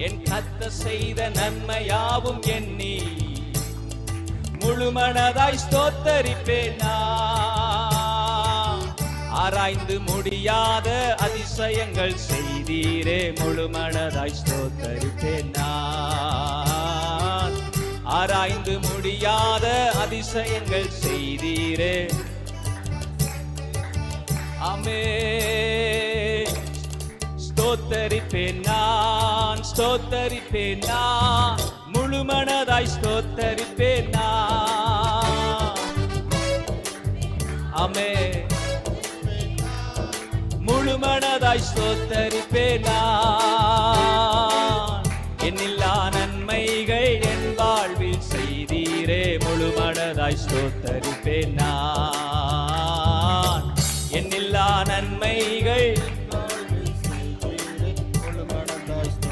என் கர்த்தர் செய்த நன்மையாவும் எண்ணி முழுமனதாய் ஸ்தோத்தரிப்பேன் நான். ஆராய்ந்து முடியாத அதிசயங்கள் செய்தீரே, முழுமனதாய் ஸ்தோத்தரிப்பேன் நான். ஆராய்ந்து முடியாத அதிசயங்கள் செய்தீரே. ஆமென். ஸ்தோத்தரிப்பேன் நான், ஸ்தோத்தரிப்பேன் நான், முழுமனதாய் ஸ்தோத்தரிப்பேன் நான். ஆமென். முழுமனதாய் ஸ்தோத்தரிப்பேன் நான். என்னில்லா நன்மைகள் என் வாழ்வில் செய்தீரே, முழுமனதாய் ஸ்தோத்தரிப்பேன் நான்.